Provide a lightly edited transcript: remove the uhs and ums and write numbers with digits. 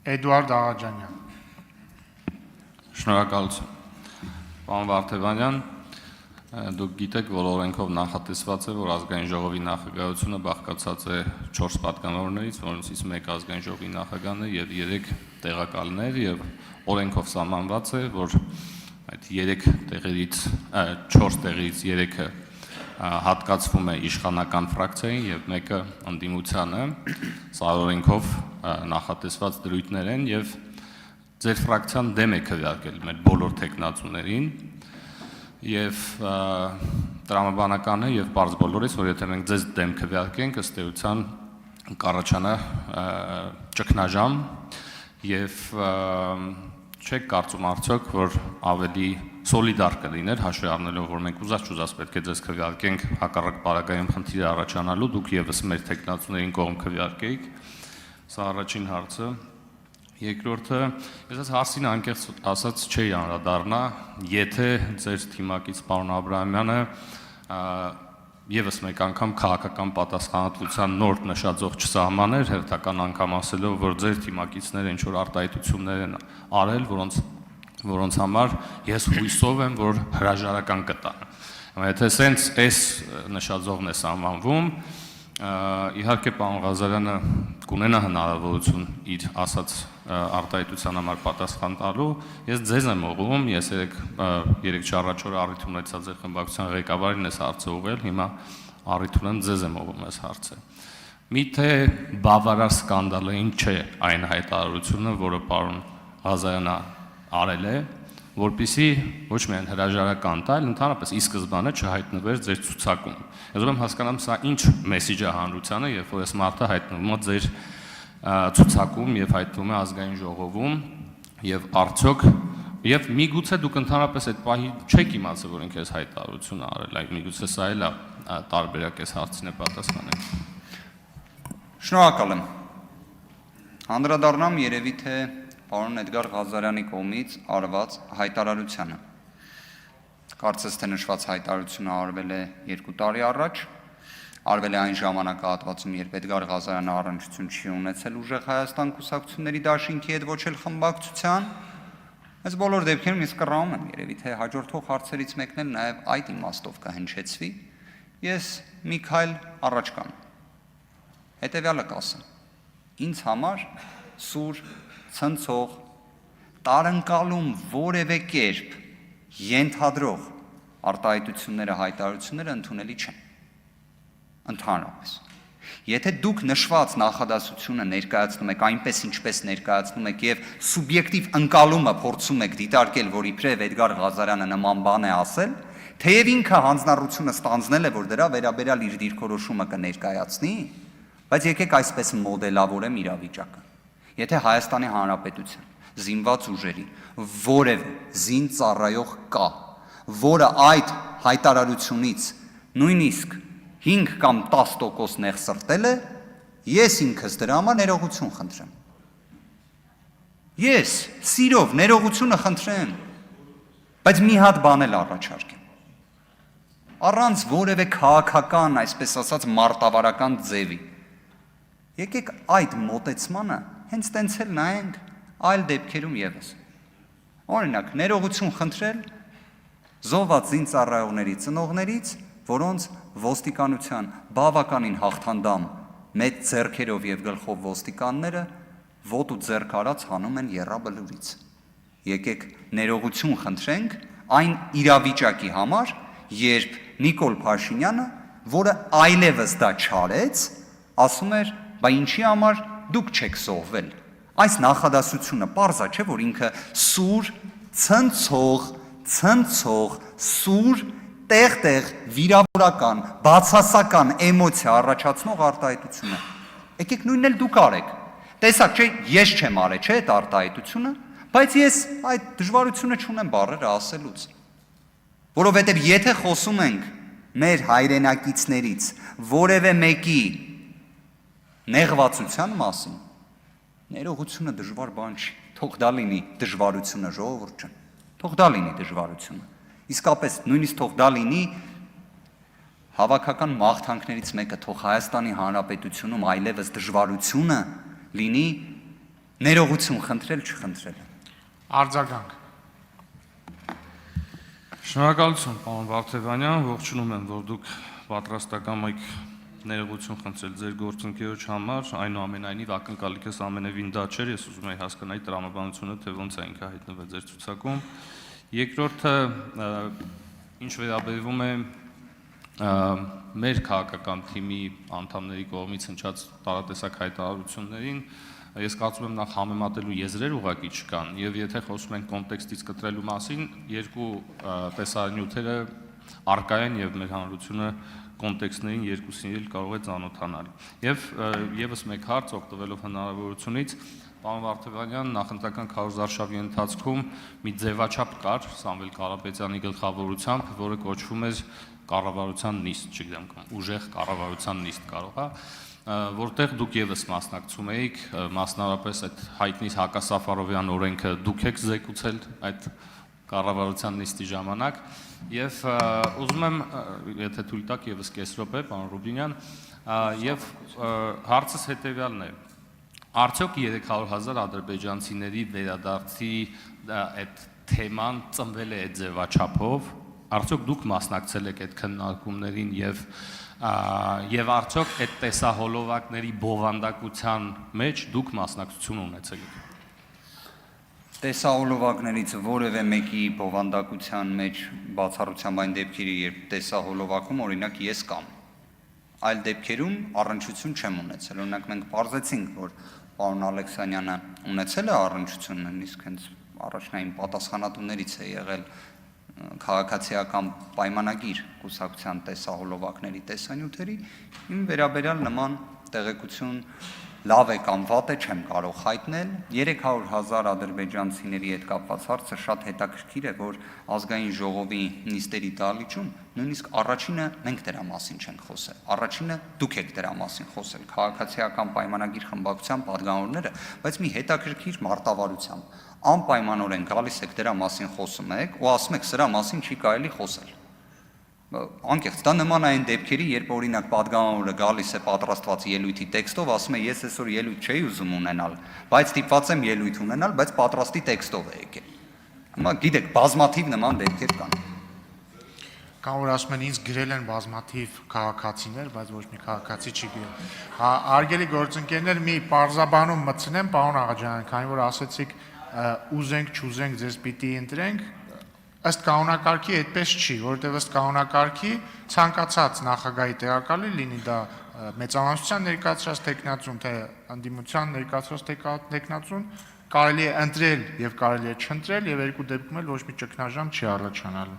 Էդուարդ Աղաջանյան։ Շնորհակալություն։ Պարոն Վարդևանյան, դուք գիտեք, որ օրենքով նախատեսված է, որ ազգային ժողովի նախագահությունը բաղկացած է 4 պատգամավորներից, որոնցից 1 ազգային ժողովի նախագահն է եւ 3 տեղակալներ, եւ օրենքով սահմանված է, որ այդ 3 տեղերից 4 տեղից 3-ը հատկացվում է իշխանական ֆրակցիային եւ մեկը ընդդիմությանը, սա օրենքով նախատեսված դրույթներ են եւ ձեր ֆրակցիան դեմ է քվեարկել մեր բոլոր տեխնացուներին եւ տրամաբանական է եւ բարձ բոլորից, որ եթե մենք ձեզ դեմ քվեարկենք, ըստ էության կառաջանա ճգնաժամ եւ չեք կարծում արդյոք, որ ավելի սոլիդար կլիներ, հաշվի առնելով, որ մենք ուզած պետք է ձեզ քվեարկենք հակառակ պարագայում խնդիրը առաջանալու, դուք եւս մեր տեխնացուներին կողմ քվեարկեիք։ Սա առաջին հարցը։ Երկրորդը, ես այս հարցին անկեղծ ասած չի անդրադառնա, եթե ձեր թիմակից պարոն Աբրահամյանը եւս մեկ անգամ քաղաքական պատասխանատվության նոր նշաձող չսահմաներ, հերթական անգամ ասելով, որ ձեր թիմակիցները ինչ որ արտահայտություններ են արել, որոնց համար ես հույսով եմ, որ հրաժարական կտան։ Եթե սենց այս նշաձողն է սահմանվում, իհարկե պարոն Ղազարյանը կունենա հնարավորություն իր ասած արտահայտության համար պատասխան տալու, ես ձեզ եմ ուղղում, ես երեք առաջ օրը առիթ ունեցա ձեր խմբակցության ղեկավարին այս հարցը ուղղել, հիմա առիթ ունեմ ձեզ եմ ուղղում այս հարցը։ Միթե բավարար սկանդալային չէ այն հայտարարությունը, որը պարոն Ղազարյանը արել է, որպեսզի ոչ միայն հրաժարական տա, այլ ընդհանրապես ի սկզբանե չհայտնվեր ձեր ցուցակում։ Ես ուրեմն հասկանամ, սա ինչ մեսիջ է հանրությանը, երբ որ այս մարդը հայտնվում է ձեր ցուցակում եւ հայտնվում է ազգային ժողովում եւ արդյոք եւ միգուցե դուք ընդհանրապես այդ պահի չեք իմացել, որ ինքը այս հայտարարությունը արել, այլ միգուցե սա էլ է տարբերակ այս հարցին է պատասխանել։ Շնորհակալ եմ։ Անդրադառնամ երևի թե պարոն Էդգար Ղազարյանի կողմից արված հայտարարությանը։ Կարծես թե նշված հայտարարությունը արվել է 2 տարի առաջ, արվել է այն ժամանակահատվածում, երբ Էդգար Ղազարյանը առնչություն չի ունեցել ուժեղ Հայաստան կուսակցությունների դաշինքի հետ, ոչ էլ խմբակցության։ Այս բոլոր դեպքերում ես կռահում եմ, երևի թե հաջորդող հարցերից մեկն էլ նաև այդ իմաստով կհնչեցվի։ Ես մի քայլ առաջ կամ հետևյալը կասեմ։ Ինձ համար սուր ցնցող, տարընկալում որևէ կերպ ենթադրող արտահայտությունները, հայտարարությունները ընդունելի չեն։ Ընդհանրապես։ Եթե դուք նշված նախադասությունը ներկայացնում եք այնպես, ինչպես ներկայացնում եք եւ սուբյեկտիվ ընկալումը փորձում եք դիտարկել, որ իբրև Էդգար Ղազարյանը նման բան է ասել, թեև ինքը հանձնառությունը ստանձնել է, որ դրա վերաբերյալ իր դիրքորոշումը կներկայացնի, բայց եկեք այսպես մոդելավորեմ իրավիճակը։ Եթե Հայաստանի Հանրապետության զինված ուժերի որևէ զինծառայող կա, որը այդ հայտարարությունից նույնիսկ 5 կամ 10% նեղսրտել է, ես ինքս դրա համար ներողություն խնդրեմ։ Ես սիրով ներողությունը խնդրեմ, բայց մի հատ բան էլ առաջարկեմ։ Առանց որևէ քաղաքական, այսպես ասած, մարտավարական ձևի։ Եկեք այդ մոտեցմանը հենց տենց էլ նայենք այլ դեպքերում եւս։ Օրինակ, ներողություն խնդրել զոհված զինծառայողների ծնողներից, որոնց ոստիկանության բավականին հաղթանդամ մեծ ձեռքերով եւ գլխով ոստիկանները ոտու ձեռք արած հանում են եռաբլուրից։ Եկեք ներողություն խնդրենք այն իրավիճակի համար, երբ Նիկոլ Փաշինյանը, որը այլևս դա չարեց, ասում էր, բա ինչի համար դուք չեք զոհվել։ Այս նախադասությունը պարզ է, չէ՞, որ ինքը սուր, ցնցող, սուր, տեղ-տեղ վիրավորական, բացասական էմոցիա առաջացնող արտահայտություն է։ Եկեք նույնն էլ դուք արեք։ Տեսակ, չէ, ես չեմ արել, չէ, այդ արտահայտությունը, բայց ես այդ դժվարությունը չունեմ բառերը ասելուց։ Որովհետև եթե խոսում ենք մեր հայրենակիցներից որևէ մեկի նեղվածության մասին, ներողությունը դժվար բան չի, թող դա լինի դժվարությունը, ժողովուրդ ջան, թող դա լինի դժվարությունը, իսկապես նույնիսկ թող դա լինի հավաքական մաղթանքներից մեկը, թող Հայաստանի Հանրապետությունում այլևս դժվարությունը լինի Ներողություն խնդրել, չխնդրել։ Արձագանք։ Շնորհակալություն, պարոն Վարդևանյան, ողջունում եմ, որ դուք պատրաստական եք ներողություն խնդրել ձեր գործընկերոջ համար, այնուամենայնիվ ակնկալիքս ամենևին դա չէր, ես ուզում եի հասկանալ տրամաբանությունը, թե ոնց է ինքը հայտնվել ձեր ցուցակում։ Երկրորդը, ինչ վերաբերվում է մեր քաղաքական թիմի անդամների կողմից հնչած տարատեսակ հայտարարություններին, ես կարծում եմ նախ համեմատելու եզրեր ուղղակի չկան, եւ եթե խոսում ենք կոնտեքստից կտրելու մասին, երկու տեսանյութերը առկա են եւ մեր հանրությունը կոնտեքստներին երկուսին էլ կարող է ծանոթանալ։ Եվ եւս մեկ հարց օգտվելով հնարավորությունից, պարոն Վարդևանյան, նախընտրական քարոզարշավի ընթացքում մի ձևաչափ կար Սամվել Կարապետյանի գլխավորությամբ, որը կոչվում էր կառավարության նիստ, չգիտեմ, ուժեղ կառավարության նիստ կարող է, որտեղ դուք եւս մասնակցում եք, մասնավորապես այդ հայտնի Հակասաֆարովյան օրենքը դուք եք զեկուցել այդ կառավարության նիստի ժամանակ, եւ ուզում եմ, եթե թույլ տաք, եւս կես րոպե, պարոն Ռուբինյան, եւ հարցս հետեւյալն է. Արդյոք 300,000 ադրբեջանցիների վերադարձի այդ թեման ծնվել է այդ ձևաչափով, արդյոք դուք մասնակցել եք այդ քննարկումներին եւ արդյոք այդ տեսահոլովակների բովանդակության մեջ դուք մասնակցություն ունեցել եք։ Տեսահոլովակներից որևէ մեկի բովանդակության մեջ բացառությամբ այն դեպքերի, երբ տեսահոլովակում օրինակ ես կամ այլ դեպքերում առնչություն չեմ ունեցել։ Օրինակ մենք պարզեցինք, որ պարոն Ալեքսանյանը ունեցել է առնչություն, նույնիսկ հենց առաջնային պատասխանատուներից է եղել քաղաքացիական պայմանագիր կուսակցության տեսահոլովակների տեսանյութերի, իմ վերաբերյալ նման տեղեկություն լավ է կամ վատ է չեմ կարող հայտնել։ 300,000 ադրբեջանցիների հետ կապված հարցը շատ հետաքրքիր է, որ ազգային ժողովի նիստերի դահլիճում նույնիսկ առաջինը մենք դրա մասին չենք խոսել։ Առաջինը դուք եք դրա մասին խոսել, քաղաքացիական պայմանագիր խմբակցության падգամավորները, բայց մի հետաքրքիր մարտավարությամբ անպայմանորեն գալիս եք դրա մասին խոսում եք ու ասում եք սրա մասին չի կարելի խոսել։ Անկեղծ, դա նման այն դեպքերի, երբ օրինակ падգամավորը գալիս է պատրաստված ելույթի տեքստով, ասում է ես այսօր ելույթ չէի ուզում ունենալ, բայց ստիպված եմ ելույթ ունենալ, բայց պատրաստի տեքստով է եկել։ Հիմա գիտեք, բազմաթիվ նման դեպքեր կան։ Կամ որ ասում են ինձ գրել են բազմաթիվ քաղաքացիներ, բայց ոչ մի քաղաքացի չի գրել։ Հարգելի գործընկերներ, մի պարզաբանում մտցնեմ, պարոն Աղաջանյան, քանի որ ասեցիք ուզենք, չուզենք, ձեզ պիտի ընտրենք, ըստ կանոնակարգի այդպես չի, որովհետև ըստ կանոնակարգի ցանկացած նախագահի տեղակալի լինի դա մեծամասնության ներկայացրած տեխնացուն, թե ընդդիմության ներկայացրած տեխնացուն, կարելի է ընտրել եւ կարելի է չընտրել եւ երկու դեպքում էլ ոչ մի ճգնաժամ չի առաջանալու։